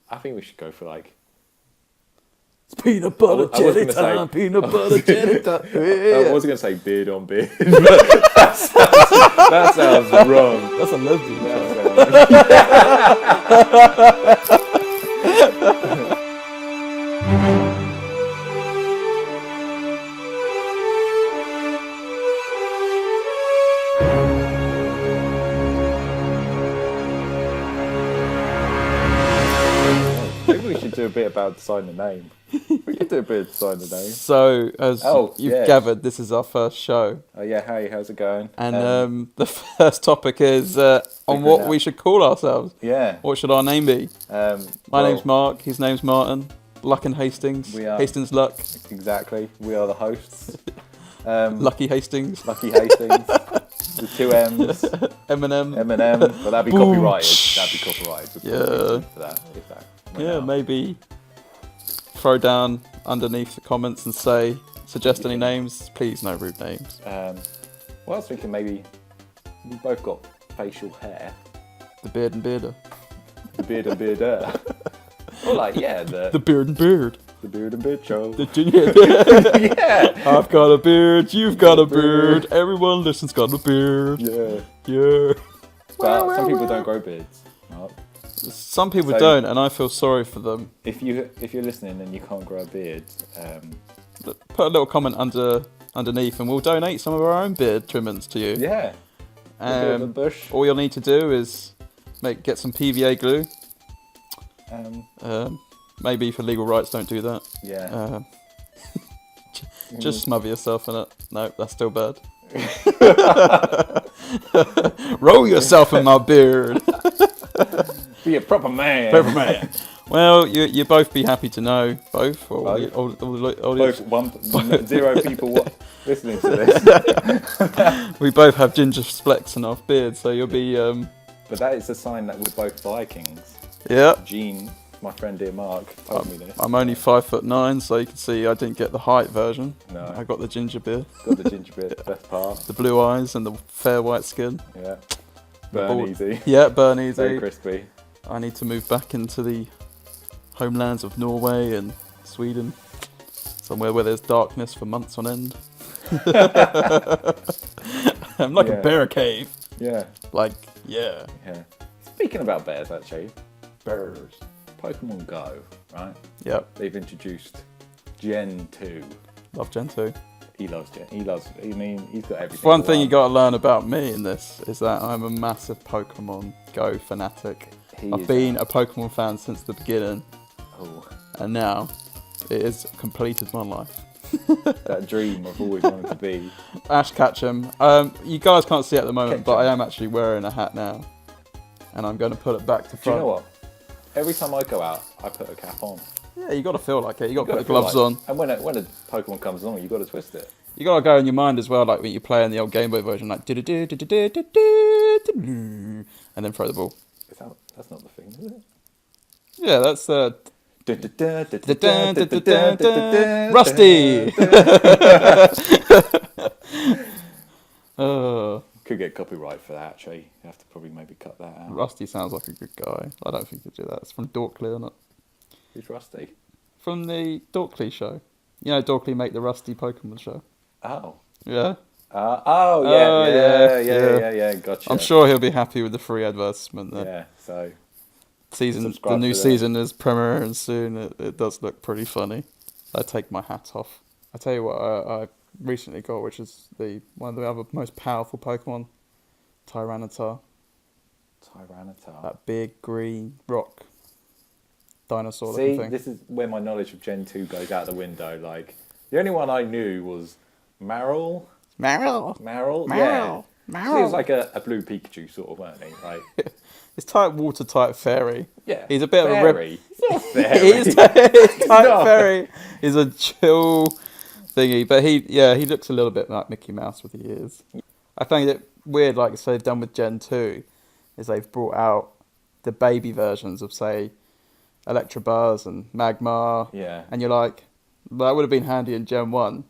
I think we should go for like. It's peanut butter I was jelly gonna say- time, peanut butter jelly time. I was going to say beard on beard, but that sounds wrong. That's a lesbian show. That sounds- Maybe we should do a bit about deciding the name. We could do a bit of deciding the name. So, as you've yes. gathered, this is our first show. Oh yeah, hey, how's it going? And the first topic is on what out. we should call ourselves. Yeah. What should our name be? My name's well, Mark, his name's Martin. Luck and Hastings. We are- Hastings Luck. Exactly. We are the hosts. Lucky Hastings. Lucky Hastings. With two M's. Eminem. Eminem. But that'd be Boom. copyrighted. That'd be copyrighted. We'd probably Yeah. be for that, if that went Yeah, out. maybe throw down underneath the comments and suggest any names. Please, no rude names. Well, I was thinking maybe we both got facial hair. The Beard and Bearder. The beard and beard hair. Or like, yeah, The Beard and Beard. the beard and beard show. The ginger. Yeah. I've got a beard, you've got a beard, everyone listen's got a beard. Yeah. Yeah. But some people don't grow beards. Mark. Some people So- don't, and I feel sorry for them. If you're listening and you can't grow a beard, Put a little comment underneath, and we'll donate some of our own beard trimmings to you. yeah. A bit of a Um, bush. all you'll need to do is get some PVA glue. Um, Maybe for legal rights, don't do that. yeah. Just smother yourself in it. No, that's still bad. Roll yourself in my beard. Be a proper man. Paper man. Well, you both be happy to know, both, or Both. all Both zero people listening to this. we both have ginger flecks in our beard, so you'll be, But that is a sign that we're both Vikings. yeah. Gene, my friend dear Mark, told me this. I'm only 5'9", so you can see I didn't get the height version. No. I got the ginger beard, Got the ginger beard, best part. the blue eyes, and the fair white skin. Yeah. Burn bald- easy. Yeah, burn Very easy. crispy. I need to move back into the homelands of Norway and Sweden, somewhere where there's darkness for months on end. I'm like Yeah. a bear cave. Yeah. Like, yeah. Yeah. Speaking about bears, actually, bears. Pokemon Go, right? Yep. They've introduced Gen 2. Love Gen 2. He loves Gen. I mean, he's got everything. One for thing you got to learn about me in this is that I'm a massive Pokemon Go fanatic. He I've is- been a Pokemon fan since the beginning, Oh, and now it has completed my life. that dream I've always wanted to be. Ash Ketchum. You guys can't see it at the moment, but I am actually wearing a hat now, and I'm going to put it back to Do you front. know what? Every time I go out, I put a cap on. Yeah, you got to feel like it. You got to Gotta put the feel gloves like- on. And when a Pokemon comes along, you got to twist it. You got to go in your mind as well, like when you play in the old Game Boy version, like do-do-do, do-do-do, do-do-do, and then throw the ball. That's not the thing, is it? Yeah, that's Rusty. Could get copyright for that, actually. You have to probably maybe cut that out. Rusty sounds like a good guy. I don't think he'd do that. It's from Dorkley, isn't it? Who's Rusty? From the Dorkley show. You know, Dorkley make the Rusty Pokemon show. Oh. Yeah. Oh, Oh, yeah, gotcha. I'm sure he'll be happy with the free advertisement there. Yeah, so, The subscribe new to that. season is premiering soon. It does look pretty funny. I take my hat off. I tell you what, I recently got, which is one of the other most powerful Pokemon, Tyranitar. Tyranitar. That big green rock dinosaur See, looking thing. this is where my knowledge of Gen 2 goes out the window. Like, the only one I knew was Marill. Meryl. Yeah. He was like a blue Pikachu sort of, weren't he? Like, It's type water type fairy. yeah. He's a bit of a fairy. He's not a fairy. He's type not. fairy. He's a chill thingy, but he looks a little bit like Mickey Mouse with the ears. I find it weird, like so they've done with Gen 2, is they've brought out the baby versions of say Electabuzz and Magmar, Yeah. and you're like, well, that would have been handy in Gen 1.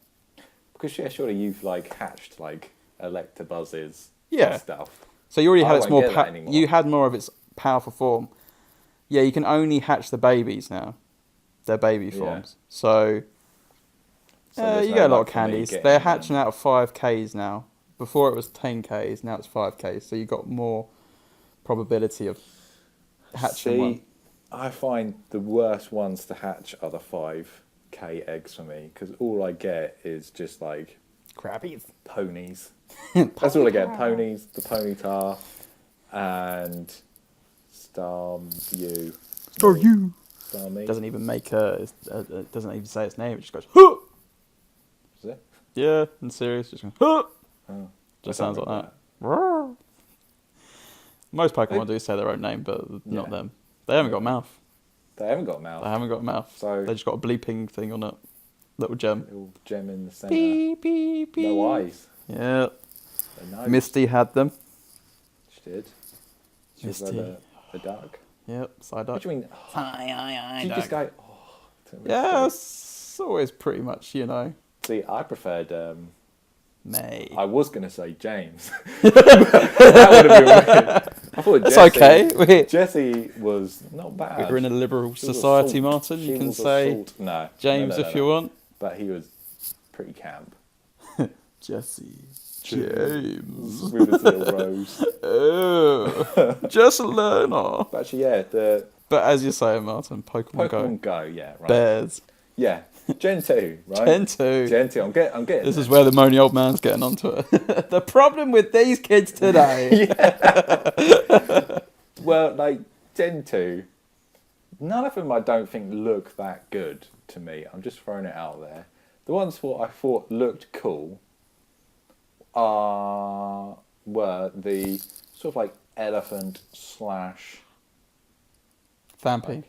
Because yeah, surely you've like hatched like Electabuzzes Yeah. and stuff. So you already I had its won't more get that anymore. you had more of its powerful form. Yeah, you can only hatch the babies now. Their baby Yeah. forms. So, So there's you no get a lot luck of for me candies. getting They're them. hatching out of 5Ks now. Before it was 10Ks, now it's 5Ks. So you've got more probability of hatching one. See, I find the worst ones to hatch are the 5K eggs for me because all I get is just like Crabbies. ponies. That's all I get. Ponies, the ponyta, and Starmie. For you. Starmie. Doesn't even make it doesn't even say its name. It just goes, huh! Is it? Yeah, in serious. Just goes, huh! Oh, Just I don't sounds like remember that. Roar. Most Pokemon do say their own name, but not Yeah. them. They haven't got a mouth. They haven't got a mouth. They haven't got a mouth. So- They just got a bleeping thing on it. Little gem. Little gem in the centre. Beep, beep, beep. No eyes. Yeah. No nose. Misty had them. She did. She was like Misty. the duck. Yep. Psyduck. What do you mean? Hi, Did you just go? Oh, to Misty? Yeah, it's always pretty much, See, I preferred. May. I was going to say James. That would have been weird. I thought That's Jessie, okay. Jessie was not bad. We're in a liberal She was society, assault. Martin. She You can was say assault. No, James no, if you want. But he was pretty camp. Jesse. James. James. With his little rose. Oh. Just a learner. But actually, yeah, the But as you say, Martin, Pokemon, Pokemon Go, yeah, right. Bears. Yeah, Gen 2, right? Gen 2. Gen 2, I'm getting This there. is where the moany old man's getting onto it. The problem with these kids today. Well, like, Gen 2, none of them I don't think look that good to me. I'm just throwing it out there. The ones what I thought looked cool were the sort of like elephant slash Vampy.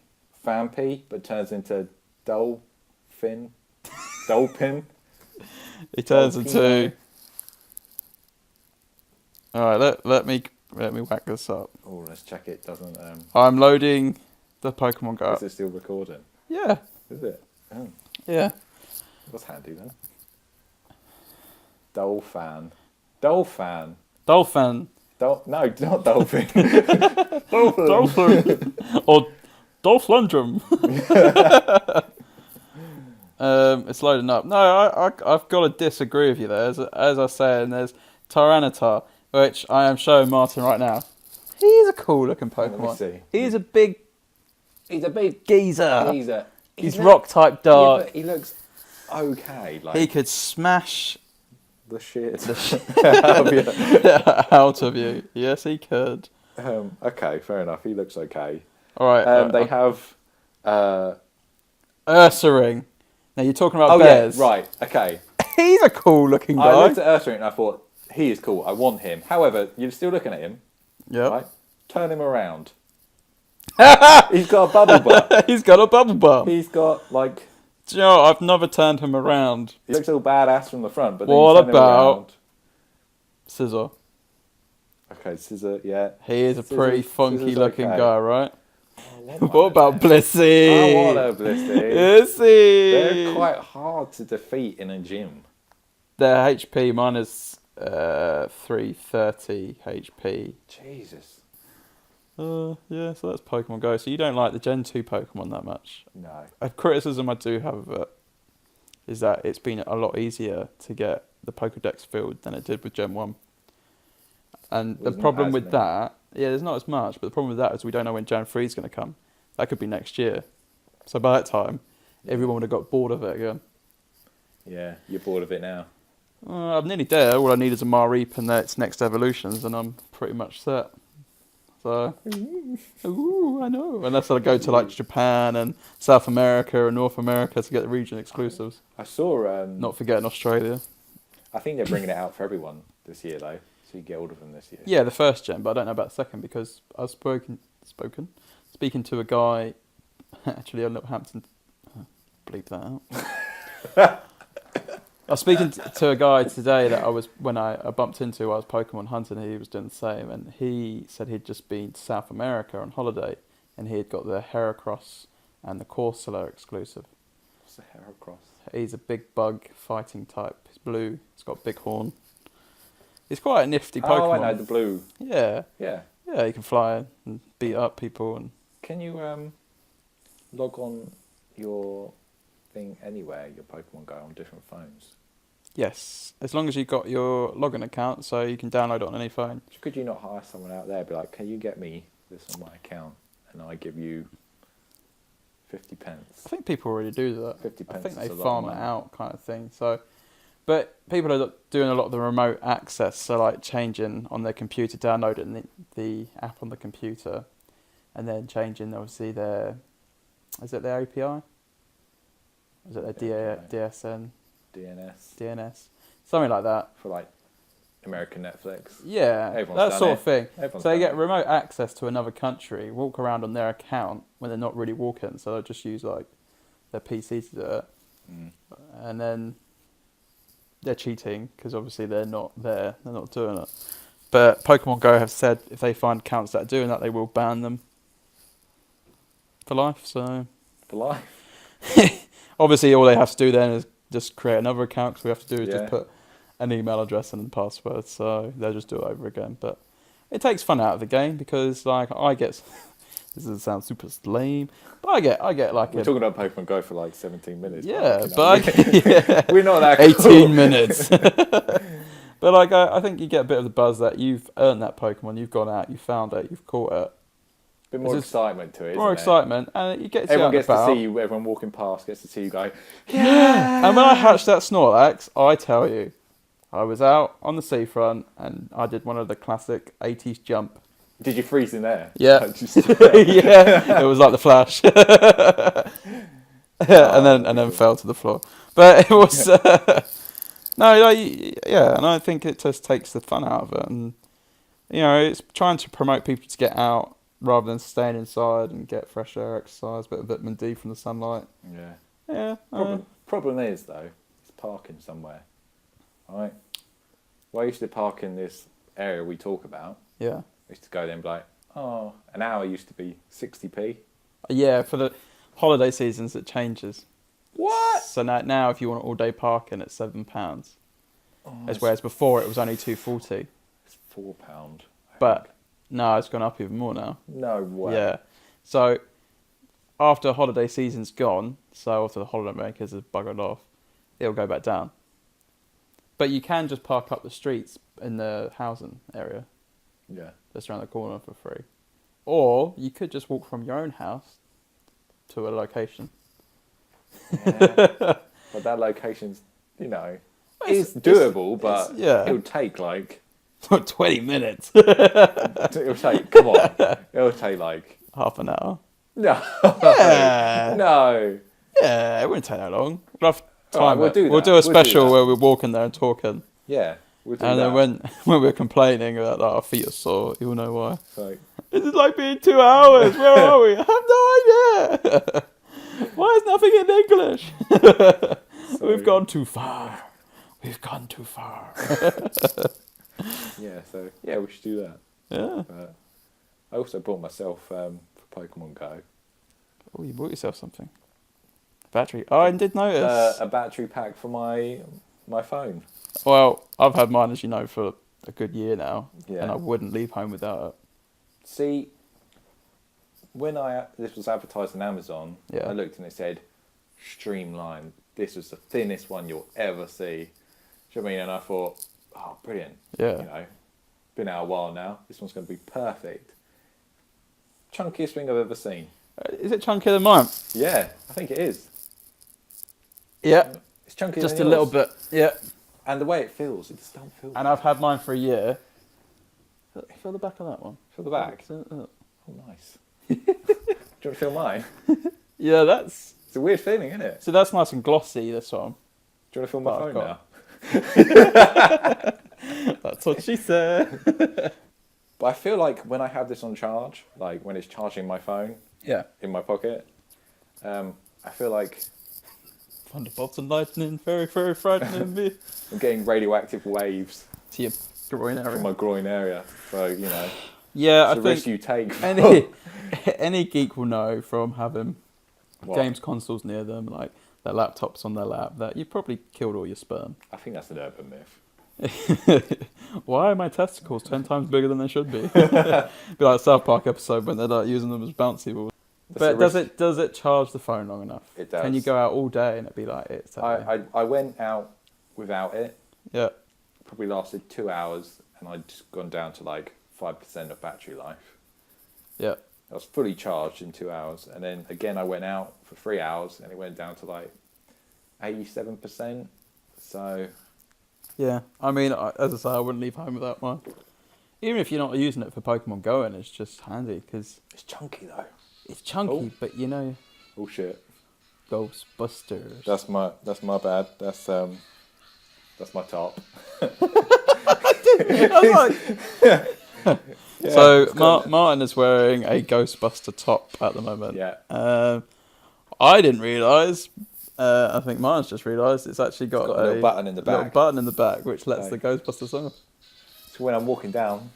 Vampy, but turns into Dolphin. Dolphin. He turns Dolpino. into. All right, let me whack this up. Oh, let's check it doesn't. I'm loading the Pokemon Go. Is it still recording? Yeah, Is it? Oh, yeah. that's handy then. Dolphin. Dolphin. Dolphin. No, not dolphin. Dolphin. Or Dolphlundrum. It's loading up. No, I've got to disagree with you there. As I said, there's Tyranitar, which I am showing Martin right now. He's a cool looking Let me Pokemon. see. He's a big He's a big geezer. He's not- rock type Yeah, dark. but he looks okay. Like He could smash the shit. out of you. Yes, he could. Okay, fair enough. He looks okay. All right. They have. Ursaring. Now you're talking about Oh bears. yeah, right. Okay. He's a cool looking I guy. looked at Ursaring and I thought he is cool. I want him. However, you're still looking at him, Yep. right? Turn him around. He's got a bubble butt. He's got a bubble bum. He's got like. Do you know what? I've never turned him around. He looks all badass from the front, but then What you turn him about- around. Scissor. Okay, Scissor. Yeah. He is a Scissor- pretty funky Scissor's looking okay. guy, right? What What about Blissey? I want a Blissey. Blissey. They're quite hard to defeat in a gym. Their HP minus 330 HP. Jesus. Yeah, so that's Pokemon Go. So you don't like the Gen 2 Pokemon that much. No. A criticism I do have of it is that it's been a lot easier to get the Pokedex filled than it did with Gen 1. And Well, the there's not problem as with many. that, yeah, there's not as much, but the problem with that is we don't know when Gen 3 is going to come. That could be next year. So by that time, everyone would have got bored of it again. Yeah, you're bored of it now. I'm nearly there. All I need is a Mareep and its next evolutions, and I'm pretty much set. So, ooh, I know. Unless I go to like Japan and South America and North America to get the region exclusives. I saw. Not forgetting Australia. I think they're bringing it out for everyone this year, though, so you get all of them this year. Yeah, the first gen, but I don't know about the second because I was speaking to a guy, actually on Littlehampton. Bleep that out. I was speaking to a guy today that when I bumped into, I was Pokemon hunting, and he was doing the same, and he said he'd just been to South America on holiday, and he had got the Heracross and the Corsola exclusive. What's the Heracross? He's a big bug fighting type. He's blue. He's got a big horn. He's quite a nifty Pokemon. Oh, I know, the blue. Yeah, Yeah. yeah. He can fly and beat up people and Can you log on your thing anywhere, your Pokemon Go, on different phones? Yes, as long as you've got your login account, so you can download it on any phone. Could you not hire someone out there, be like, can you get me this on my account, and I give you 50 pence? I think people already do that. 50 I pence think is they a lot of farm it money. out, kind of thing. So, but people are doing a lot of the remote access, so like changing on their computer, downloading the app on the computer, and then changing obviously their, is it their API? Is it their API. DSN, DNS DNS, something like that? for like American Netflix. Yeah, Everyone's that done sort it. of thing. Everyone's So they done get it. remote access to another country, walk around on their account when they're not really walking, so they'll just use like their PC to do it, Mm. and then they're cheating because obviously they're not there, they're not doing it. But Pokemon Go have said if they find accounts that are doing that, they will ban them for life. So For life. obviously all they have to do then is just create another account, because we have to do is Yeah. just put an email address and a password, so they'll just do it over again. But it takes fun out of the game, because like I get, this doesn't sound super lame, but I get like We're talking about Pokemon Go for like 17 minutes. yeah, you know, but yeah, we're not that 18 cool. minutes. But like I think you get a bit of the buzz that you've earned that Pokemon, you've gone out, you've found it, you've caught it, Bit more It's just excitement to it. more isn't excitement, and you get to there? Everyone see gets to about. see you. Everyone walking past gets to see you go. Yeah. And when I hatched that Snorlax, I tell you, I was out on the seafront and I did one of the classic 80s jump. Did you freeze in there? Yeah. Like, just- Yeah, it was like the Flash. and then fell to the floor. But it was no, yeah, and I think it just takes the fun out of it, and you know, it's trying to promote people to get out rather than staying inside and get fresh air, exercise, bit of vitamin D from the sunlight. yeah. Yeah, Problem is though, it's parking somewhere, right? Well, I used to park in this area we talk about. yeah, I used to go there and be like, oh, an hour used to be 60p. yeah. For the holiday seasons, it changes. What? So now if you want all day parking, it's £7. Oh, As whereas before it was only £2.40. it's £4. But no, it's gone up even more now. No way. Yeah. So after holiday season's gone, so after the holiday makers have buggered off, it'll go back down. But you can just park up the streets in the housing area, Yeah. just around the corner for free. Or you could just walk from your own house to a location. Yeah. But that location's, you know, it's doable, but yeah. it'll take like 20 minutes. it'll take. Come on, it'll take like Half an hour. no, Yeah. no. Yeah, it wouldn't take that long. We'll have time. All right, we'll do We'll that. do a We'll do special that. where we're walking there and talking. Yeah, we'll do And that. then when we're complaining about that our feet are sore, you'll know why. It's like, This is like being 2 hours. Where are we? I have no idea. Why is nothing in English? We've gone too far. We've gone too far. yeah, so yeah, we should do that. Yeah. But I also bought myself for Pokemon Go Oh, you bought yourself something. Battery. Oh, I did notice. a battery pack for my phone. Well, I've had mine, as you know, for a good year now. Yeah. And I wouldn't leave home without it. See, when this was advertised on Amazon, Yeah. I looked and it said streamlined. This was the thinnest one you'll ever see. Do you know what I mean? And I thought, oh, brilliant. Yeah. You know, been out a while now. This one's going to be perfect. Chunkiest thing I've ever seen. Is it chunkier than mine? Yeah, I think it is. Yeah. It's chunkier Just a than little yours. bit. Yeah. And the way it feels, it just don't feel. And I've had mine for a year. Feel the back of that one. Feel the back. Oh, nice. Do you want to feel mine? Yeah, that's... It's a weird feeling, isn't it? So that's nice and glossy, this one. Do you want to feel my Oh, phone God. now? That's what she said. But I feel like when I have this on charge, like when it's charging my phone Yeah. in my pocket, I feel like Thunderbolts and lightning, very, very frightening me. I'm getting radioactive waves To your groin from area. my groin area. So, you know, Yeah, it's I the risk think you take. any geek will know from having What? games consoles near them, like their laptops on their lap, that you probably killed all your sperm. I think that's an urban myth. Why are my testicles 10 times bigger than they should be? Be like a South Park episode when they're like using them as bouncy balls. But does it charge the phone long enough? It does. Can you go out all day and it'd be like it's? I went out without it. Yeah. Probably lasted 2 hours, and I'd just gone down to like 5% of battery life. Yeah. I was fully charged in 2 hours, and then again I went out for 3 hours, and it went down to like 87%. So Yeah. I mean, as I say, I wouldn't leave home without mine. Even if you're not using it for Pokemon Go, and it's just handy because it's chunky though. it's chunky, Oh. but you know, Oh shit! Ghostbusters. That's my bad. That's my top. I was like, Yeah, so it's got- Martin is wearing a Ghostbuster top at the moment. Yeah. I didn't realise. I think Martin's just realised it's actually got, got a little button in the little back. button in the back, which lets Right. the Ghostbusters on. So when I'm walking down,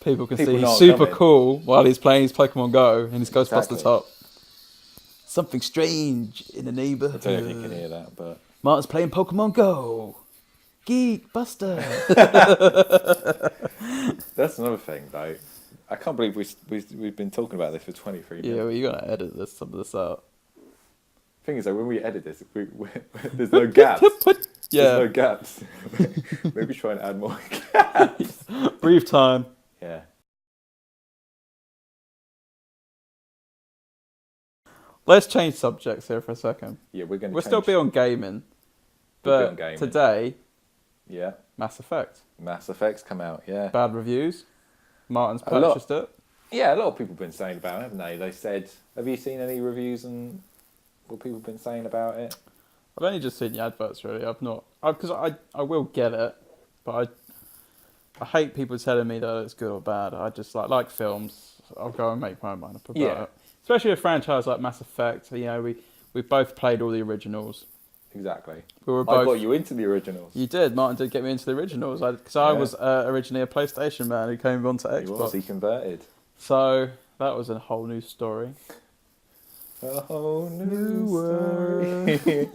People can People see know he's I'm super coming. cool while he's playing his Pokemon Go in his Ghostbuster Exactly. top. Something strange in the I neighbourhood. don't know if you can hear that, but Martin's playing Pokemon Go. Geek Buster. that's another thing though. I can't believe we've been talking about this for 23 minutes. Yeah, well, you gotta edit some of this out. Thing is though, when we edit this, there's no gaps. There's Yeah, no gaps. Maybe try and add more gaps. brief time. Yeah. Let's change subjects here for a second. Yeah, we're going to We'll still be on gaming, We'll be but on gaming. today, Yeah. Mass Effect. Mass Effect's come out, yeah. Bad reviews. Martin's A lot. purchased it. Yeah, a lot of people have been saying about it, haven't they? They said, have you seen any reviews and what people have been saying about it? I've only just seen the adverts, really. I've not... Because I will get it, but I hate people telling me that it's good or bad. I just like films. I'll go and make my mind up about Yeah. it. Especially a franchise like Mass Effect. You know, we both played all the originals. Exactly. We were I both... got you into the originals. You did. Martin did get me into the originals. Because I Yeah. was originally a PlayStation man who came onto He Xbox. was, he converted. So that was a whole new story. A whole New new world. story.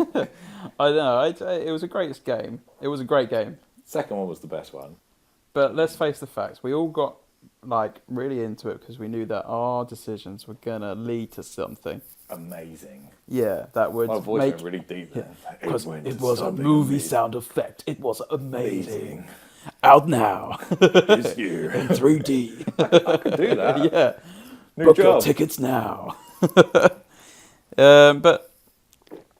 I don't know. It was a great game. It was a great game. Second one was the best one. But let's face the facts. We all got really into it because we knew that our decisions were gonna lead to something. Amazing. Yeah, that would My voice make. went really deep there. Because went it to was a something movie amazing. sound effect. It was amazing. Amazing. Out now This year. in 3D. I could do that. Yeah. New Book your job. tickets now.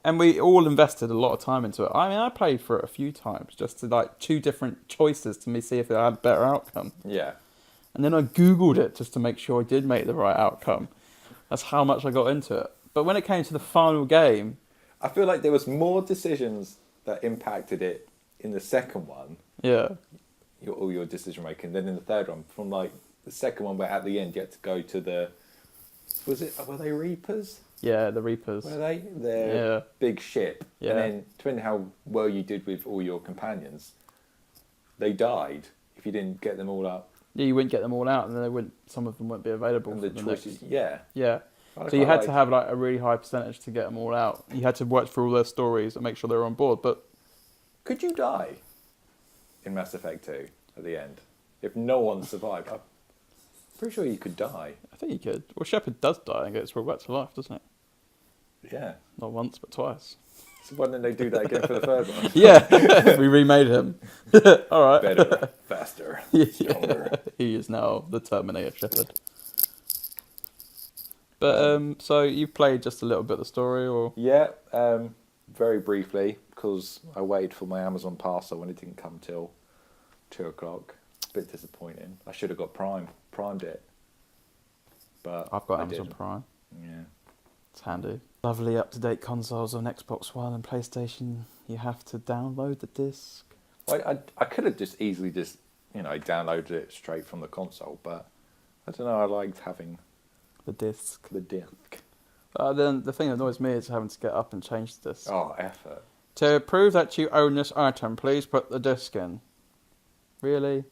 And we all invested a lot of time into it. I mean, I played for it a few times just to two different choices to see if it had a better outcome. Yeah. And then I Googled it just to make sure I did make the right outcome. That's how much I got into it. But when it came to the final game, I feel like there was more decisions that impacted it in the second one, yeah, all your decision making, than in the third one. From like the second one, where at the end you had to go to the, were they Reapers? yeah, the Reapers. Were they? Their Yeah. big ship. Yeah. And then, depending how well you did with all your companions, they died if you didn't get them all up. Yeah, you wouldn't get them all out, and then some of them wouldn't be available. And for the the choices, next. yeah. Yeah. I So you quite had to have a really high percentage to get them all out. You had to watch for all their stories and make sure they were on board. But Could you die in Mass Effect 2 at the end? If no one survived, I'm pretty sure you could die. I think you could. Well, Shepard does die and gets brought back to life, doesn't it? Yeah. Not once, but twice. So why didn't they do that again for the third one? Yeah, we remade him. All right. Better, faster, stronger. He is now the Terminator Shepard. But so you've played just a little bit of the story, or Yeah, very briefly, because I waited for my Amazon parcel when it didn't come till 2 o'clock. Bit disappointing. I should have got primed it. But I've got I Amazon didn't. Prime. Yeah. It's handy. Lovely up-to-date consoles on Xbox One and PlayStation. You have to download the disc. Well, I could have just easily downloaded it straight from the console, but I don't know. I liked having The disc. the disc. Then the thing that annoys me is having to get up and change the disc. Oh, effort. To prove that you own this item, please put the disc in. Really?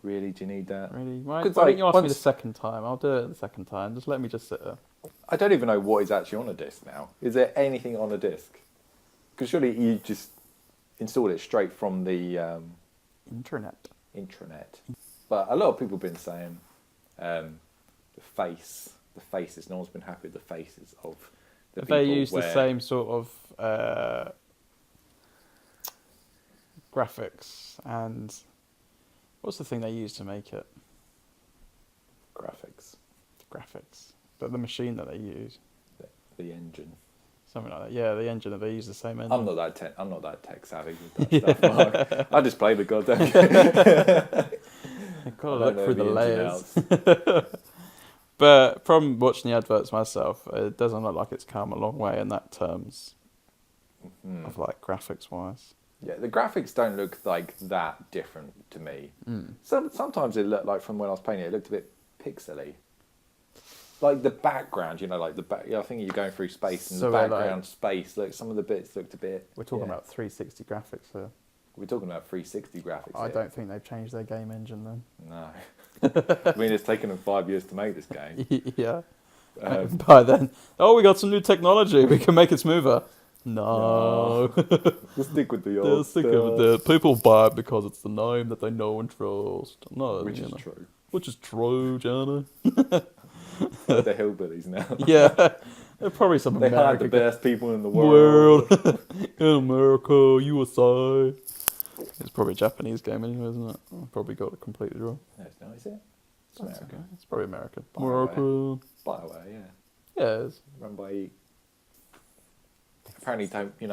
Really, do you need that? Really? Why 'Cause, didn't you ask me the once- second time? I'll do it the second time. Just let me just sit there. I don't even know what is actually on a disc now. Is there anything on a disc? Because surely you just install it straight from the Internet. intranet. But a lot of people have been saying the face the faces. No one's been happy with the faces of the If people. they use the where- same sort of graphics and what's the thing they use to make it? graphics, Graphics, but the machine that they use, the engine. something like that. Yeah, the engine that they use the same engine. I'm not that tech savvy with that stuff. Mark. I just play the goddamn game. You've got to I look don't through the know ins and layers. outs. But from watching the adverts myself, it doesn't look like it's come a long way in that terms Mm. of like graphics wise. Yeah, the graphics don't look like that different to me. Mm. Sometimes it looked like from when I was playing it looked a bit pixely. Like the background, like the back. Yeah, I think you're going through space, and So the we're background space. Look, some of the bits looked a bit. We're talking yeah. about 360 graphics here. We're talking about 360 graphics. I here. don't think they've changed their game engine then. No. I mean, it's taken them 5 years to make this game. Yeah. Um, By then, we got some new technology. We can make it smoother. No. we'll stick with the They'll old stick stuff, with it. People buy it because it's the name that they know and trust. No, which you is know. true. Which is true, Johnny. Like the hillbillies now. Yeah. They're probably some They hired the American best people in the world. in America, USA. It's probably a Japanese game anyway, isn't it? I probably got it completely wrong. No, it's not, is it? It's That's America. okay. It's probably American. BioWare. America. BioWare, yeah. Yeah, it is. Run by E. Apparently,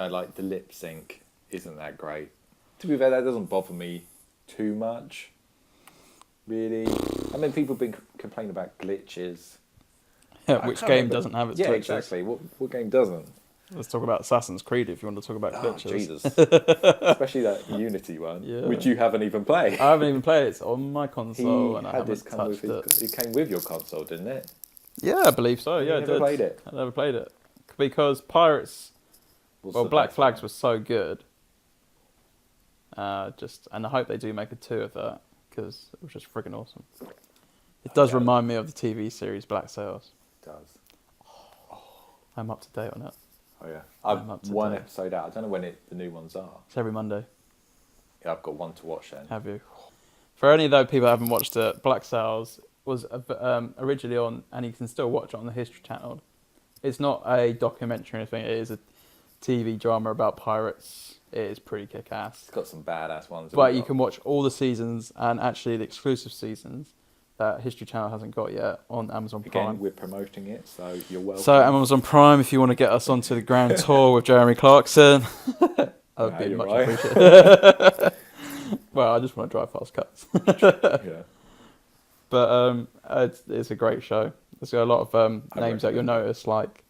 like the lip sync isn't that great. To be fair, that doesn't bother me too much. Really, I mean, people have been complaining about glitches. Yeah, I which can't game remember- doesn't have its Yeah, glitches? exactly. What game doesn't? Let's talk about Assassin's Creed if you want to talk about Oh, glitches. Jesus. Especially that Unity one, Yeah. which you haven't even played. I haven't even played it. It's on my console and I had this haven't come with touched it. it came with your console, didn't it? Yeah, I believe so. You Yeah, I never did. played it? I never played it because Pirates. What's Well, the Black best Flags one? was so good. And I hope they do make a 2 of that because it was just friggin' awesome. It does Okay. remind me of the TV series Black Sails. It does. I'm up to date on it. Oh yeah, I'm up I've to one date. episode out. I don't know when the new ones are. It's every Monday. Yeah, I've got one to watch then. Have you? For any of those people who haven't watched it, Black Sails was originally on, and you can still watch it on the History Channel. It's not a documentary or anything. It is a TV drama about pirates. It is pretty kick-ass. It's got some badass ones. But you can watch all the seasons and actually the exclusive seasons that History Channel hasn't got yet on Amazon Again, Prime. we're promoting it, so you're welcome. So Amazon Prime, if you want to get us onto the grand tour with Jeremy Clarkson, that would Nah, be you're much right. appreciated. Well, I just want to drive fast cuts. Yeah. But it's a great show. There's got a lot of names that you'll notice, like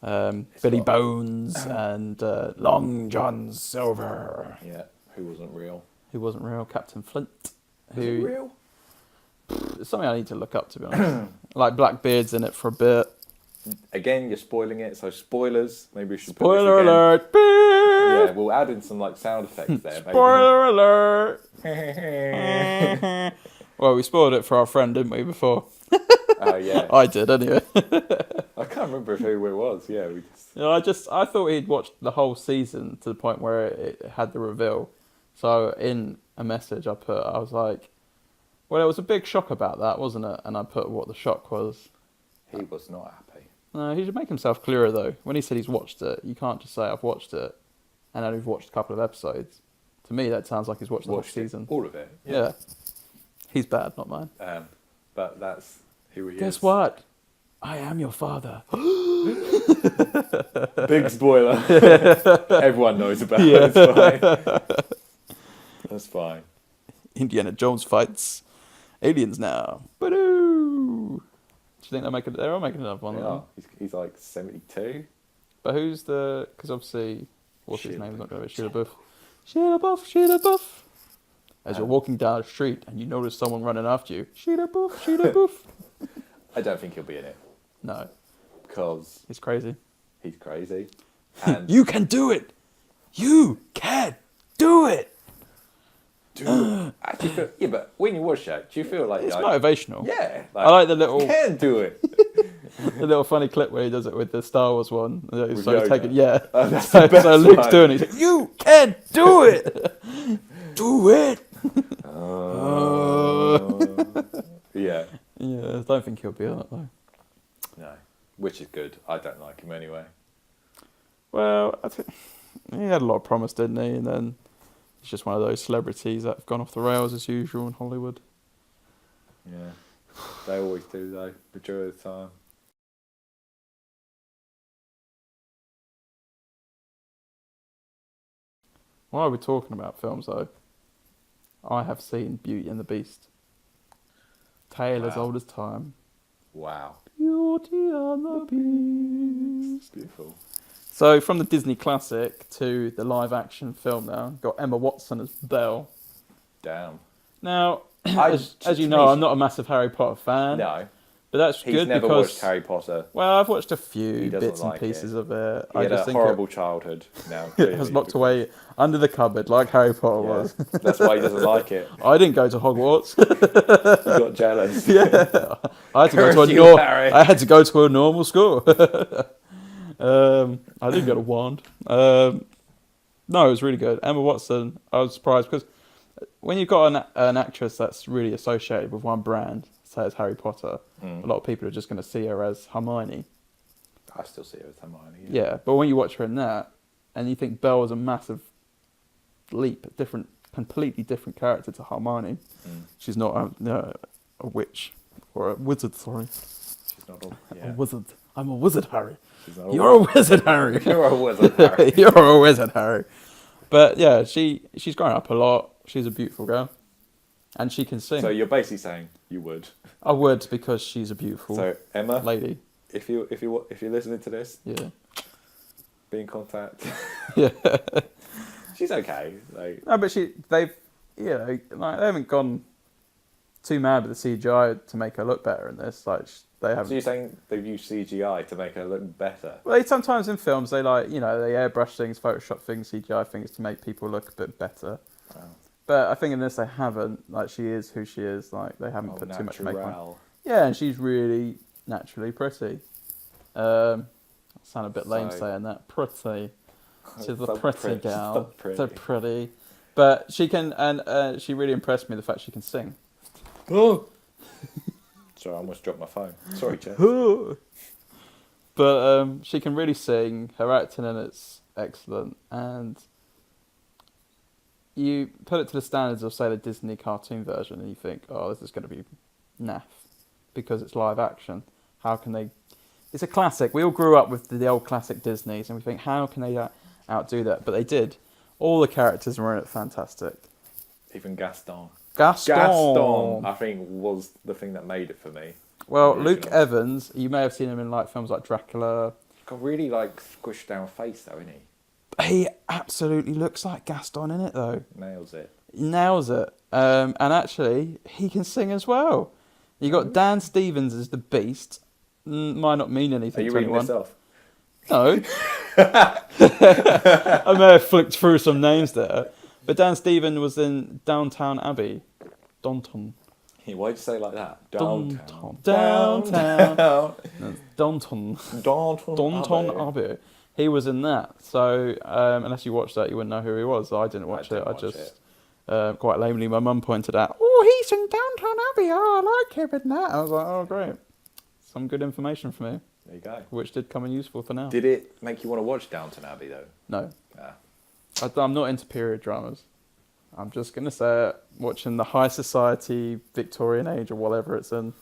Billy got- Bones and Long John Silver, Yeah. Who wasn't real? who wasn't real, Captain Flint, Was it real? It's something I need to look up, to be honest. Like Blackbeard's in it for a bit. Again, you're spoiling it. So spoilers. Maybe we should. put this Spoiler again. alert! Yeah, we'll add in some like sound effects there. Maybe. Spoiler alert! Well, we spoiled it for our friend, didn't we, before? Oh yeah. I did, anyway. I can't remember who it was. Yeah, we just. You know, I thought he'd watched the whole season to the point where it had the reveal. So in a message I was like, well, it was a big shock about that, wasn't it? And I put what the shock was. He was not happy. No, he should make himself clearer, though. When he said he's watched it, you can't just say, I've watched it, and then he's watched a couple of episodes. To me, that sounds like he's watched the whole Watched it, season. all of it. Yeah. He's bad, not mine. But that's who he is. Guess what? I am your father. Big spoiler. Everyone knows about it. Yeah. It's fine. That's fine. Indiana Jones fights aliens now. Ba-doo! Do you think they're all making another one? Yeah. though? He's like 72. But who's the... Because obviously, what's his Shia name? Not going to be LaBeouf. Shia LaBeouf. Shia LaBeouf. As you're walking down the street and you notice someone running after you. Shia LaBeouf. Shia LaBeouf. I don't think he'll be in it No, because he's crazy. he's crazy. And You can do it. You can do it. actually feel, yeah, but when you watch that, do you feel like It's like, motivational. yeah, I like the little you can do it. the little funny clip where he does it with the Star Wars one. With So he's Yoda. taking, yeah. Oh, that's So, the best so Luke's one. doing it. He's like, you can do it. Do it. Oh. Yeah. Yeah, I don't think he'll be on it though. No, which is good. I don't like him anyway. Well, I think he had a lot of promise, didn't he? And then he's just one of those celebrities that have gone off the rails as usual in Hollywood. Yeah, they always do though. Majority of the time. While we're talking about films, though, I have seen Beauty and the Beast. Tale as Wow. old as time. Wow, Beauty and the Beast. beautiful. So, from the Disney classic to the live-action film now, got Emma Watson as Belle. Damn. Now, I- as you to know, me, I'm not a massive Harry Potter fan. No, But that's he's good never because... watched Harry Potter. Well, I've watched a He few doesn't bits and like pieces it. of it. He I had just a think horrible childhood. Now it was locked away under the cupboard like Harry Potter was. That's why he doesn't like it. I didn't go to Hogwarts. He got jealous. Yeah, I had to go to Curse a you, Harry. I had to go to a normal school. I didn't get a wand. No, it was really good. Emma Watson, I was surprised because when you've got an actress that's really associated with one brand, say it's Harry Potter, a lot of people are just going to see her as Hermione. I still see it as Hermione. Yeah, but when you watch her in that, and you think Belle was a massive leap, completely different character to Hermione. She's not a witch or a wizard. Sorry, She's not a wizard. I'm a wizard, Harry. She's not You're a wizard, Harry. You're a wizard, Harry. You're a wizard, Harry. But yeah, she's grown up a lot. She's a beautiful girl, and she can sing. So you're basically saying you would. I would because she's a beautiful So Emma, lady. if you're listening to this, Yeah, be in contact. yeah. She's okay. Like, No, but they haven't gone too mad with the CGI to make her look better in this. Like they haven't. so you're saying they've used CGI to make her look better? Well, sometimes in films they they airbrush things, Photoshop things, CGI things to make people look a bit better. Wow. But I think in this they haven't. Like she is who she is. Like they haven't put too much makeup on. natural. Yeah, and she's really naturally pretty. I sound a bit lame So- saying that. Pretty. She's a So pretty gal. so pretty. So pretty. But she can, and she really impressed me the fact she can sing. Oh. Sorry, I almost dropped my phone. Sorry, Jeff. But she can really sing. Her acting in it's excellent, and you put it to the standards of say the Disney cartoon version, and you think, oh, this is going to be naff because it's live action. How can they? It's a classic. We all grew up with the old classic Disneys, and we think, how can they outdo that? But they did. All the characters were in it fantastic. Even Gaston. Gaston. I think, was the thing that made it for me. Well, Original. Luke Evans, you may have seen him in like films like Dracula. Got really like squished down face though, isn't he? He absolutely looks like Gaston in it, though. Nails it. He nails it. And actually, he can sing as well. You got Dan Stevens as the Beast. Might not mean Are anything you to reading anyone. this off? No. I may have flicked through some names there. But Dan Stevens was in Downtown Abbey. Downton. Yeah, why'd you say it like that? Downtown. Downtown. Downton. Downtown. Downton Abbey. Abbey. He was in that. So, unless you watched that, you wouldn't know who he was. I didn't watch it. didn't I watch just, quite lamely, my mum pointed out, oh, he's in Downton Abbey. Oh, I like him in that. I was like, oh, great. Some good information for me, There you go. which did come in useful for now. Did it make you want to watch Downton Abbey though? No. Ah. I'm not into period dramas. I'm just going to say it. Watching the high society, Victorian age, or whatever it's in.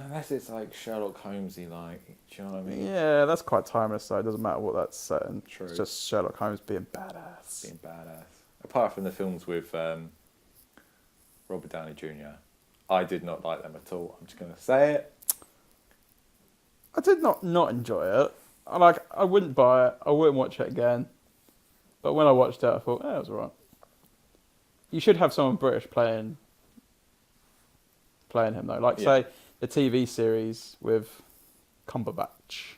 Unless it's like Sherlock Holmesy, like, do you know what I mean? Yeah, that's quite timeless, so it doesn't matter what that's set in. True. It's just Sherlock Holmes being badass. Being badass. Apart from the films with Robert Downey Jr., I did not like them at all. I'm just going to say it. I did not enjoy it. I wouldn't buy it. I wouldn't watch it again. But when I watched it, I thought, it was alright. You should have someone British playing him though. Like say the TV series with Cumberbatch.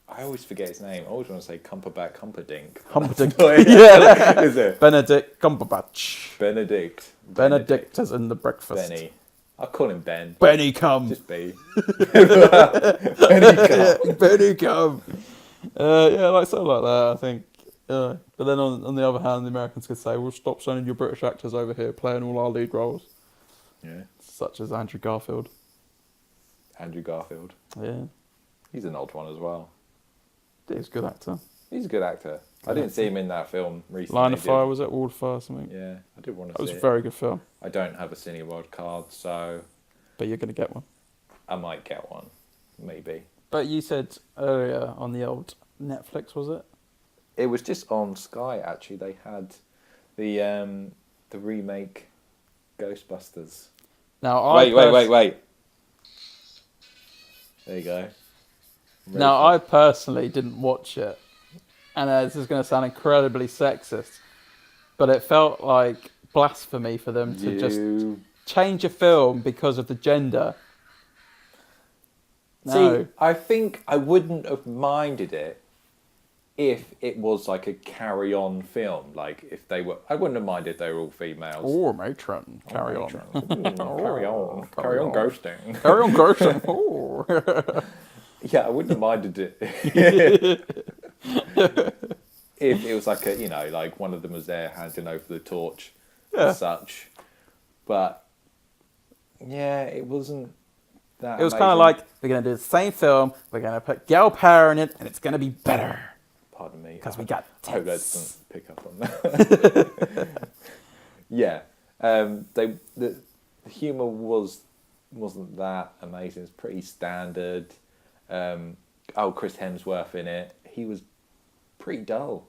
I always forget his name. I always want to say Cumberbatch, Humperdinck. Humperdinck. Yeah. Is it? Benedict Cumberbatch. Benedict. Benedict is in the breakfast. Benny. I'll call him Ben. Benny come. Just B. Benny come. Benny come. Yeah, like something like that, I think. But then on the other hand, the Americans could say, "Well, stop sending your British actors over here playing all our lead roles," Yeah. such as Andrew Garfield. Andrew Garfield. Yeah. He's an old one as well. He's a good actor. He's a good actor. I didn't see him in that film recently. Line of Fire, was it? Wall of Fire, something. Yeah, I did want That to was see a it. very good film. I don't have a Cineworld card, so But you're going to get one. I might get one, maybe. But you said earlier on the old Netflix, was it? It was just on Sky actually. They had the remake Ghostbusters. Now Wait. There you go. Now I personally didn't watch it, and this is going to sound incredibly sexist, but it felt like blasphemy for them to just change a film because of the gender. No. See, I think I wouldn't have minded it if it was like a carry-on film. Like if they were, I wouldn't have minded if they were all females. Oh, matron, carry on. Carry on ghosting. Carry on, Gershon. Oh. Yeah, I wouldn't have minded it if it was like a, like one of them was there handing over the torch Yeah. as such. But yeah, it wasn't that. It was kind of like, we're going to do the same film, we're going to put gal power in it, and it's going to be better. Pardon me. Because we got I hope that tits. doesn't pick up on that. Yeah, the humor wasn't that amazing. It's pretty standard. Chris Hemsworth in it. He was pretty dull.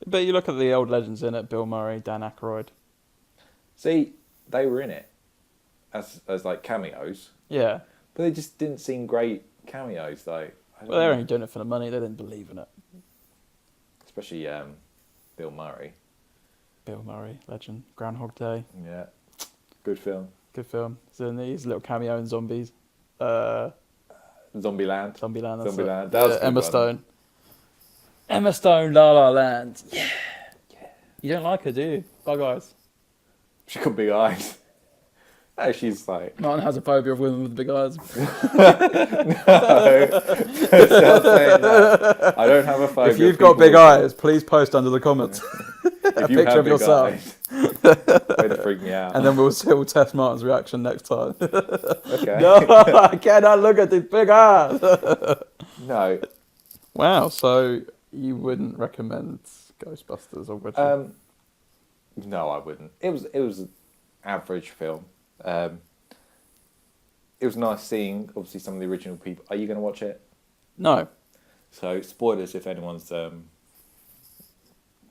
But you look at the old legends in it, Bill Murray, Dan Aykroyd. See, they were in it as like cameos, Yeah. but they just didn't seem great cameos. Like, Well, they're only doing it for the money, they didn't believe in it. especially Bill Murray. Bill Murray, legend. Groundhog Day, Yeah, good film. good film. So he's a little cameo in Zombies. Zombieland. Zombieland, that's Zombieland. it. That was a good Emma one. Stone. Emma Stone, La La Land. Yeah. You don't like her, do you? Bug eyes. She got big eyes. No, she's like. Martin has a phobia of women with big eyes. Stop saying that. I don't have a phobia. If you've of got people big with- eyes, please post under the comments. if you picture have of big yourself. eyes, way to freak me out. And then we'll test Martin's reaction next time. Okay. No, I cannot look at these big eyes. No. Wow, so you wouldn't recommend Ghostbusters, or would you? No, I wouldn't. It was an average film. It was nice seeing obviously some of the original people. Are you going to watch it? No. So spoilers if anyone's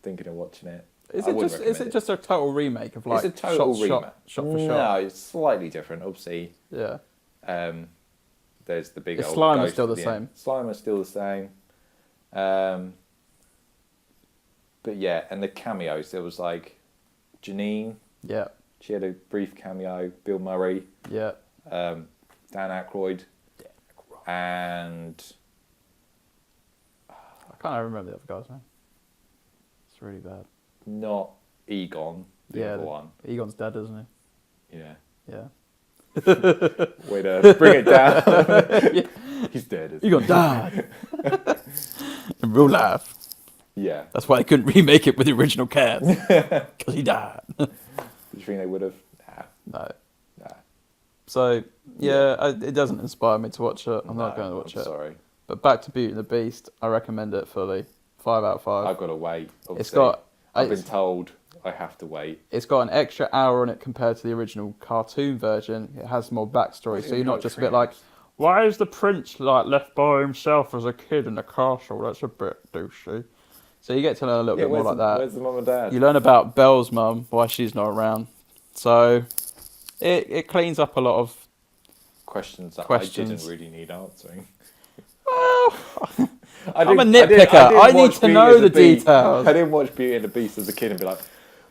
thinking of watching it. Is I it wouldn't just recommend it. just a total remake of like It's a total shot remake. for shot? No, it's slightly different. Obviously, Yeah. there's the big Is old Slimer ghost still at the end. Slimer's still the same. But yeah, and the cameos. There was like Janine. Yeah. She had a brief cameo. Bill Murray, Yeah. Dan Aykroyd, and I can't remember the other guy's name. It's really bad. not Egon, the other one. Egon's dead, isn't Yeah. he? Yeah. Way to bring it down. He's dead. Isn't Egon died. In real life. he? Yeah. That's why they couldn't remake it with the original cast. Because he died. Do you think they would have? No. Nah. So, it doesn't inspire me to watch it. I'm not going to watch I'm it. Sorry. But back to Beauty and the Beast, I recommend it fully. 5 out of 5. I've got to wait. Obviously. It's got... I've been told I have to wait. It's got an extra hour on it compared to the original cartoon version. It has more backstory, so you're not just a bit like, why is the prince like left by himself as a kid in the castle? That's a bit douchey. So you get to learn a little bit more like that. Where's the mum and dad? You learn about Belle's mum, why she's not around. So it cleans up a lot of... Questions that Questions. I didn't really need answering. Well, I'm a nitpicker. I need to know the details. I didn't watch Beauty and the Beast as a kid and be like,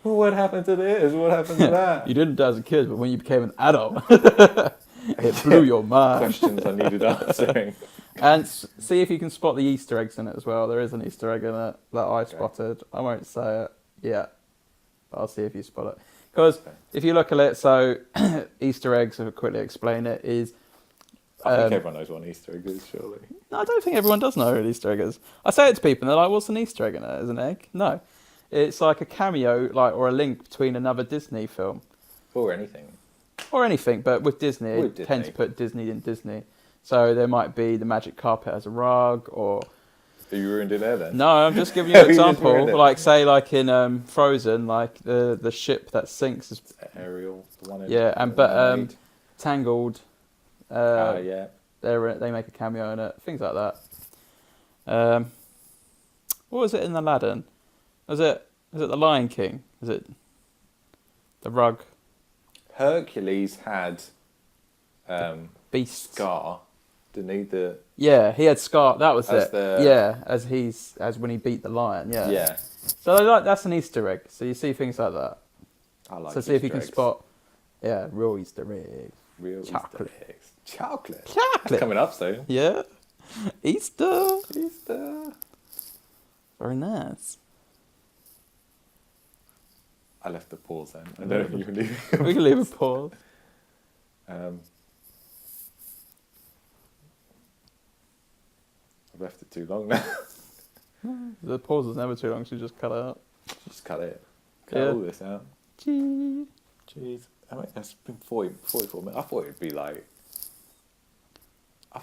well, what happened to this? What happened to that? you didn't as a kid, but when you became an adult, it blew your mind. Questions I needed answering. And see if you can spot the Easter eggs in it as well. There is an Easter egg in it that I spotted. I won't say it yet, but I'll see if you spot it. Because if you look at it, so Easter eggs, to quickly explain it, is... I think everyone knows what an Easter egg is, surely. No, I don't think everyone does know what an Easter egg is. I say it to people and they're like, what's an Easter egg in it? Is it an egg? No. It's like a cameo or a link between another Disney film. Or anything. Or anything, but with Disney, With it tend to Disney. put Disney in Disney. So there might be the magic carpet as a rug, or Have you ruined it there then? no, I'm just giving you an You just example. ruined it. Like say, like in Frozen, like the ship that sinks is Ariel, the one in yeah, and the but Mermaid. Tangled. Yeah. They make a cameo in it, things like that. What was it in Aladdin? Is it the Lion King? Is it the rug Hercules had beast? Scar, didn't he? The Yeah, he had Scar. That was As it. the- Yeah, as when he beat the lion. Yeah. yeah. So like that's an Easter egg. So you see things like that. I like. So see if you Easter can eggs. spot. Yeah, real Easter egg. Real chocolate. Easter eggs. Chocolate. Chocolate. That's coming up soon. Yeah. Easter. Easter. Very nice. I left the pause then. I don't know if you can leave. We can leave a pause. I've left it too long now. The pause is never too long, so you just cut it out. Just cut it. Cut Yeah. all this out. Gee. Jeez. I mean, that's been 44 minutes. I thought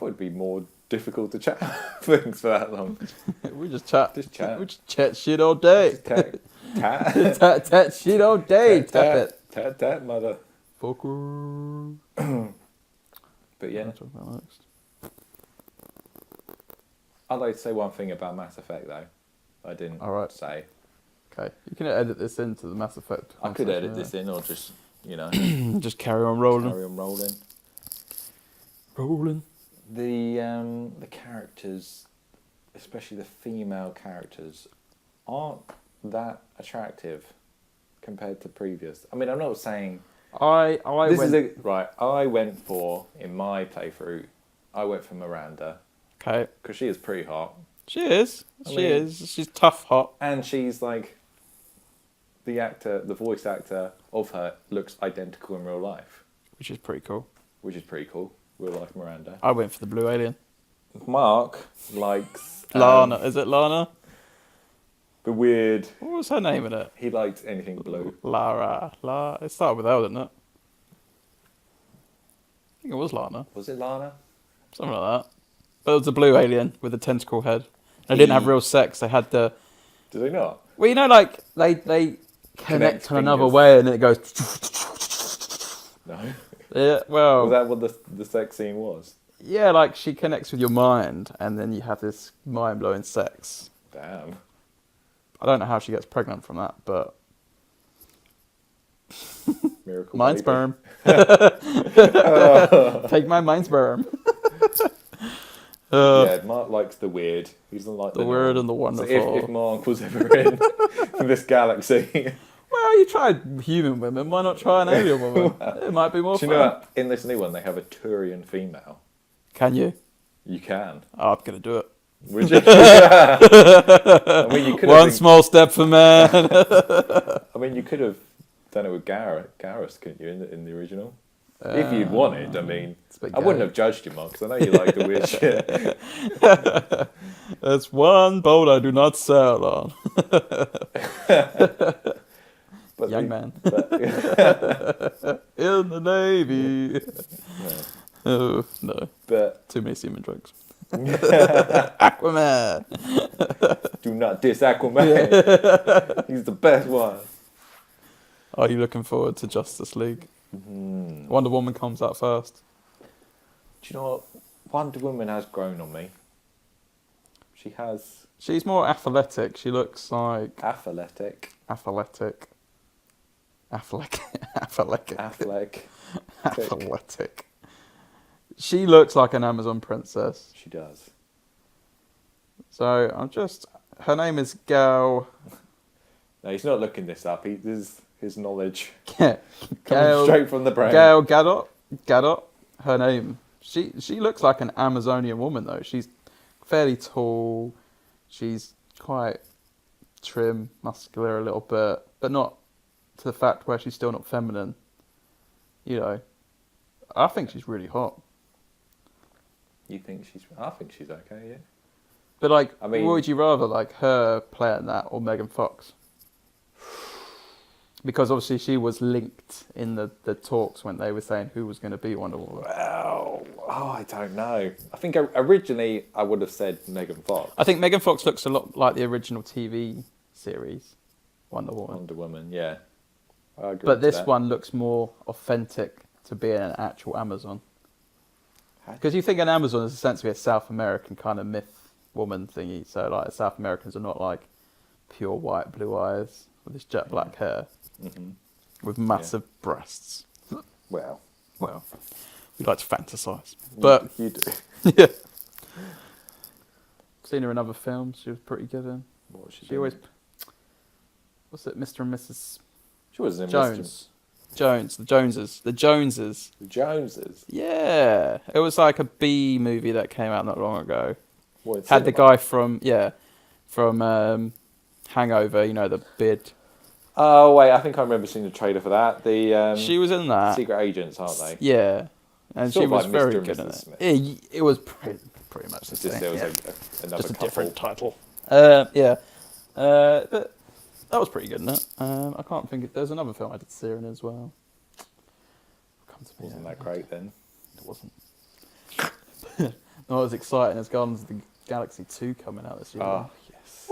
it'd be more difficult to chat things for that long. We just chat. Just chat. We just chat shit all day. Tat, tat, Tat shit all day. Tap tat, it. tat, tat, mother. Fucker. But yeah, What am I talking about next? I'd like to say one thing about Mass Effect though. I didn't All right. say. Okay, you can edit this into the Mass Effect. I could edit this in or just, Just carry on rolling. carry on rolling. Rolling. The characters, especially the female characters, aren't that attractive compared to previous. I mean, I'm not saying I I went for in my playthrough. I went for Miranda Okay. because she is pretty hot, She is. I She mean- is. She's tough, hot. and she's like the voice actor of her looks identical in real life, Which is pretty cool. which is pretty cool. Real life Miranda. I went for the blue alien. Mark likes Lana. Is it Lana? the weird. What was her name in it? He liked anything blue. Lara. It started with L, didn't it? I think it was Lana. Was it Lana? Something like that. But it was a blue alien with a tentacle head. They didn't have real sex. They had the... Did they not? Well, you know, like, they connect on another fingers. way and then it goes... No. Yeah, well... Was that what the sex scene was? Yeah, like, she connects with your mind and then you have this mind-blowing sex. Damn. I don't know how she gets pregnant from that, but... Miracle Mind baby. sperm. Take my mind sperm. Yeah, Mark likes the weird. He doesn't like The weird normal. and the So wonderful. if Mark was ever in this galaxy, Well, you tried human women. Why not try an alien woman? It might be more do fun. you know what? In this new one they have a Turian female. Can you? You can. Oh, I'm gonna do it. Would you? I mean, you could have. One small step for man. I mean, you could have done it with Garrus, couldn't you? In the original, if you'd wanted. I mean, It's a bit I wouldn't gay. have judged you, Mark, because I know you like the weird shit. That's one boat I do not sail on. But Young man. But, In the Navy. Oh, no. but Too many semen drugs. Aquaman. do not diss Aquaman. He's the best one. Are you looking forward to Justice League? Wonder Woman comes out first. Do you know what? Wonder Woman has grown on me. She has She's more athletic. She looks like athletic. athletic. Athletic. She looks like an Amazon princess. She does. So I'm just. Her name is Gal. No, he's not looking this up. This is his knowledge Gail. coming straight from the brain. Gail Gadot. Gadot. Her name. She looks like an Amazonian woman though. She's fairly tall. She's quite trim, muscular a little bit, but not to the fact where she's still not feminine. You know, I think she's really hot. You think she's? I think she's okay. Yeah. But like, I mean- what would you rather, like her playing that or Megan Fox? because obviously she was linked in the talks when they were saying who was going to be Wonder Woman. Well, I don't know. I think originally I would have said Megan Fox. I think Megan Fox looks a lot like the original TV series Wonder Woman. Wonder Woman, yeah. I agree But with this that. one looks more authentic to being an actual Amazon. Huh? Because you think an Amazon is essentially a South American kind of myth woman thingy. So like South Americans are not like pure white, blue eyes with this jet black hair Mm-hmm. with massive breasts. Well, Well, we like to fantasize. But you do. yeah. Seen her in other films. She was pretty good in. What was she She doing? always... What's it? Mr. and Mrs. She was in Jones. Jones. The Joneses. The Joneses. The Joneses. Yeah. It was like a B movie that came out not long ago. What, in Had the cinema? guy from Hangover, you know, the beard. Oh wait, I think I remember seeing the trailer for that. The She was in that. secret agents, aren't they? Yeah. And Sort she of was like very Mr. and good in Mrs. it. Smith. It was pretty much the It's just same. there was Yeah. another Just a couple. different title. Yeah. But that was pretty good, isn't it? I can't think. There's another film I did see her in as well. Come to me, Wasn't that great then? It wasn't. Not as exciting as Guardians of the Galaxy 2 coming out this year. Oh yes.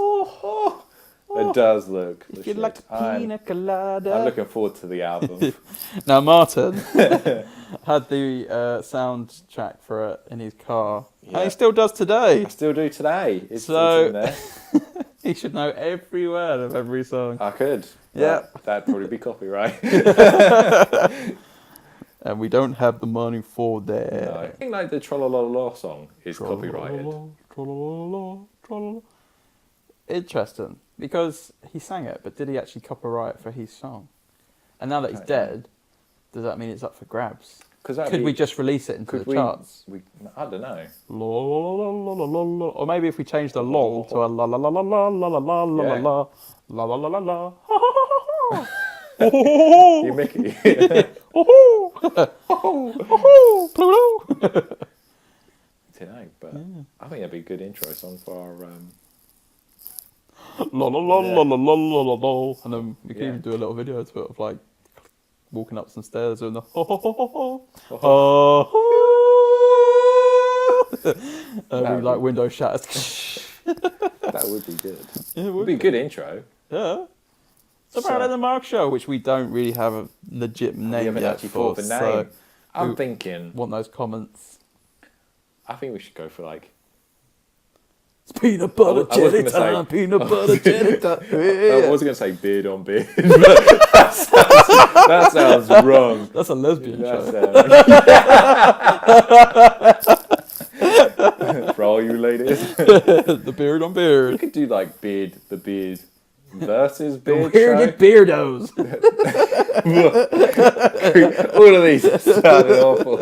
It does look. If the you like shit. pina colada. I'm looking forward to the album. Now Martin had the soundtrack for it in his car, and Yeah. he still does today. I still do today. It's So- in there. He should know every word of every song. I could. Yeah. That'd probably be copyright. And we don't have the money for that. No. I think like the Trollololol song is copyrighted. Tra-la-la-la, tra-la-la. Interesting, because he sang it, but did he actually copyright it for his song? And now that he's Don't know. dead, does that mean it's up for grabs? Could Could we just release it into the charts? I don't know. La, la, la, la, la, la, la. Or maybe if we change the lol to a la la la la la la la la la Yeah. la la la la la la. You Mickey. Pluto. Tonight, but I think that'd be a good intro song for our. La la la la la la la la la. And then we can Yeah. even do a little video to it of like walking up some stairs and the ho ho ho ho ho. We like window shatters. That would be good. Yeah, it Would be a good intro. Yeah. So So- Brandon and Mark show, which we don't really have a legit We name haven't yet actually for. thought of a So name. I'm we- thinking. want those comments. I think we should go for like. It's peanut butter I was jelly gonna say- time, peanut butter jelly time. I was going to say beard on beard. But that sounds wrong. That's a lesbian show. For all you ladies. The beard on We beard. could do like beard versus The beard weirded show. beardos. All of these sounded awful.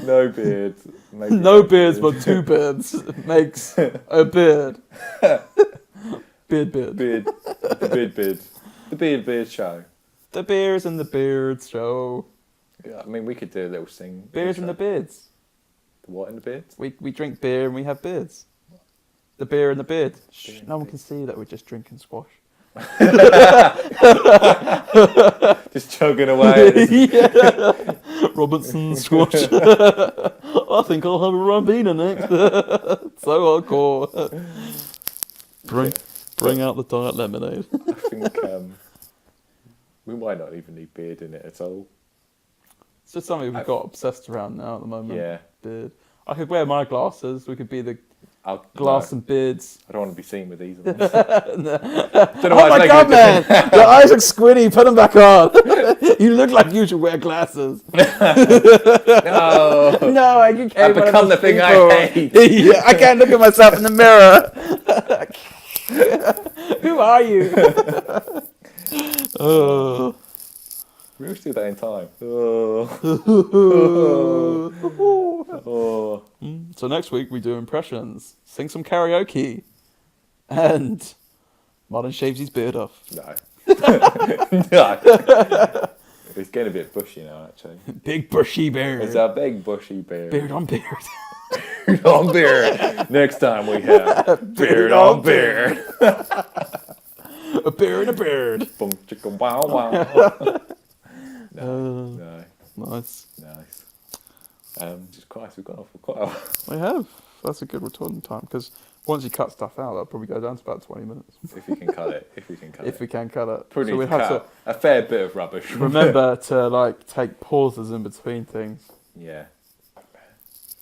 No beard. maybe No one beards, beard. but two beards makes a beard. Beard. Beard. The beard show. The beers and the beards show. Yeah, I mean, we could do a little sing. Beers and the beards. The what in the beard? We drink beer and we have beards. The beer and the beard. Shh, and no one beard. can see that we're just drinking squash. Just chugging away. Yeah. Robinson squash. I think I'll have a Rambina next. So hardcore. Bring out the diet lemonade. I think we might not even need beard in it at all. It's just something we've got obsessed around now at the moment. Yeah. Beard. I could wear my glasses. We could be the I'll, glass no, and beards. I don't want to be seen with these. Don't Oh know why my it's god, making man! Your eyes look squinty. Put them back on. You look like you should wear glasses. No. No, I can't. I've become the thing I hate. Yeah, I can't look at myself in the mirror. Who are you? Oh. We always do that in time. Oh. Oh. So next week we do impressions, sing some karaoke, and Martin shaves his beard off. No. No. It's getting a bit bushy now, actually. Big bushy beard. It's a big bushy beard. Beard on beard. Beard on beard. Next time we have beard on beard. A beer and a beard. Boom, chicka, wow, wow. No, Nice. nice. Jesus Christ, we've gone off for quite a while. We have. That's a good return time because once you cut stuff out, that'll probably go down to about 20 minutes. If we can cut it. If we can cut If it. we can cut it. Probably So need we to have cut a fair bit of rubbish. to remember to like take pauses in between things. Yeah.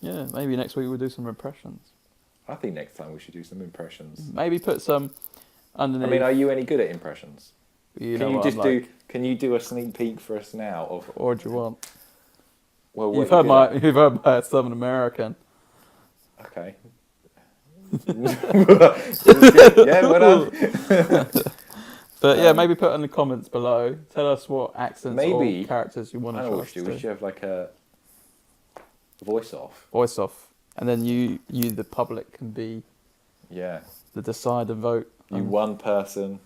Yeah, maybe next week we'll do some impressions. I think next time we should do some impressions. Maybe put some underneath. I mean, are you any good at impressions? you Can know you what just I'm do? like. Can you do a sneak peek for us now of? Or do you want? Well, You've what heard you you've heard my Southern American. good at? Okay. Yeah, well done. But yeah, maybe put in the comments below. Tell us what accents Maybe- or characters you want I to know try what us we should to do. We should have like a voice off. voice off, and then you the public can be Yeah. the decide and vote. You on one person.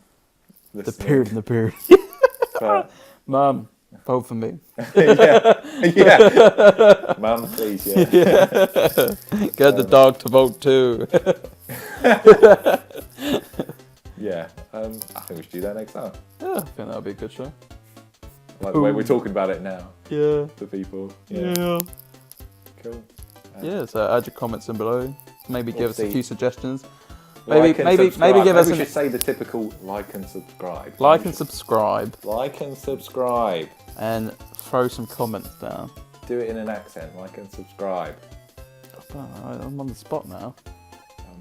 the listening, beard and the beard. but- Mum, vote for me. yeah. Yeah. Mum, please. Yeah. Get the dog to vote too. Yeah. I think we should do that next time. Yeah, I think that'll be a good show. Like the way Cool. we're talking about it now Yeah. for people. Yeah. Yeah. Cool. Yeah. So add your comments in below. Maybe give us a Obviously- few suggestions. Like and maybe subscribe. give us we an should say the typical like and subscribe. like We and should- subscribe Like and subscribe. and throw some comments down. Do it in an accent. Like and subscribe. Oh, I'm on the spot now.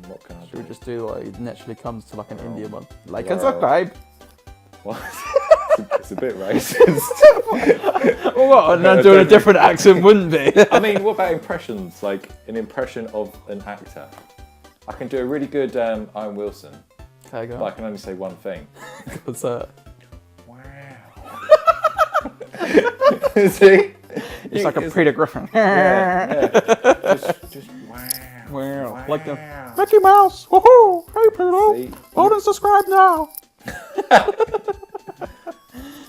What can I Should do? we just do what it naturally comes to like an Well, Indian one? Like and well. subscribe. What? It's a bit racist. What? And then doing a different accent wouldn't be. I mean, what about impressions? Like an impression of an actor. I can do a really good Owen Wilson, Okay, go but I on. can only say one thing. What's that? Wow. See? It's like a Peter Griffin. Yeah. Just wow. Wow. Like the Mickey Mouse. Woohoo! Hey, Peter. See? Vote and subscribe now.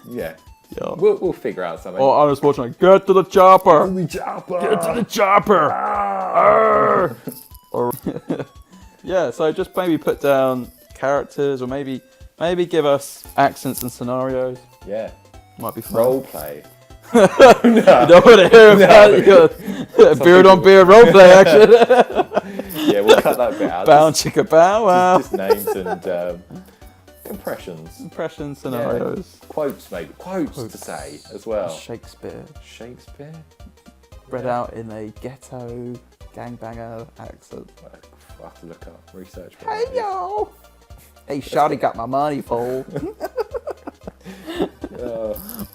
Yeah. Yeah. We'll figure out something. Or Arnold Schwarzenegger. Get to the chopper. Chopper. Get to the chopper. Arr. Or yeah. So just maybe put down characters, or maybe give us accents and scenarios. Yeah. Might be fun. Role play. You don't want to hear about your beard on beard roleplay action. Yeah, we'll cut that bit out. Bow chicka bow wow. Just names and impressions. Impression scenarios. Quotes, maybe. Quotes to say as well. Shakespeare. Shakespeare? Read out in a ghetto gangbanger accent. I'll have to look up, research. what Hey that is. yo! Hey, shawty got my money, fool.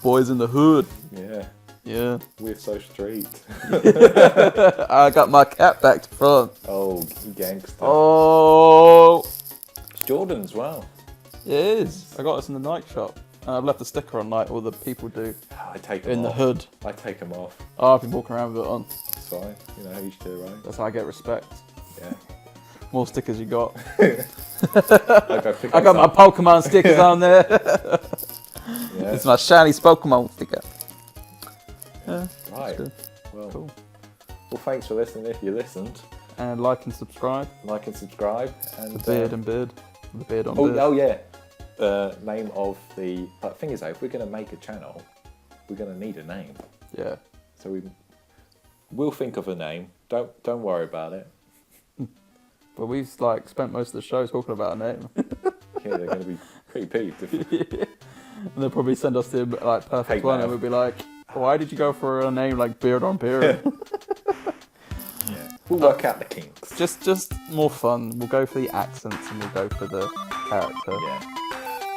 Boys in the hood. Yeah, Yeah. we're so street. I got my cap back to front. Oh, gangster. Oh, It's Jordan as well. it is. I got this in the Nike shop. And I've left the sticker on like all the people do I take them in the off. hood. I take them off. Oh, I've been walking around with it on. It's fine. You know how you should do, right? That's how I get respect. Yeah. More stickers you got. I go pick I up got my some. Pokemon stickers on there. Yeah. It's my shiny Pokemon sticker. Yeah, Right. good. Well, Cool. well, thanks for listening. If you listened, And like and subscribe. like and subscribe. And The beard and beard. The beard on oh, beard. oh yeah. Name of the. But thing is, though, if we're going to make a channel, we're going to need a name. Yeah. So we'll think of a name. Don't worry about it. But we've like spent most of the show talking about a name. Yeah, they're going to be pretty peeved. If, And they'll probably send us the like perfect Hate one, mail. and we'll be like, "Why did you go for a name like Beard on Beard?" yeah. We'll work out the kinks. just more fun. We'll go for the accents and we'll go for the character. Yeah.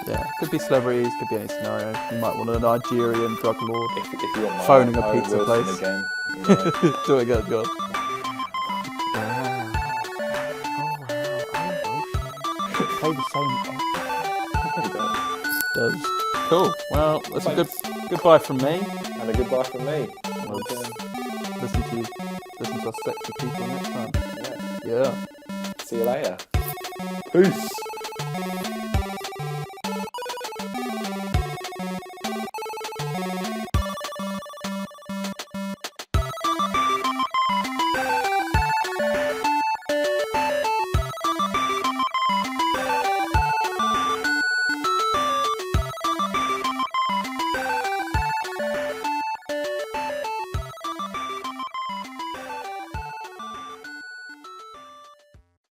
Yeah. Could be celebrities. Could be any scenario. You might want a Nigerian drug lord. If you want my Phoning a Owen pizza Wilson place. again. You know. Do it again, God. Play the same. Does. Cool. Well, that's a good goodbye from me. And a goodbye from me. Well, And, Listen to us sexy people next time. yeah. Yeah. See you later. Peace.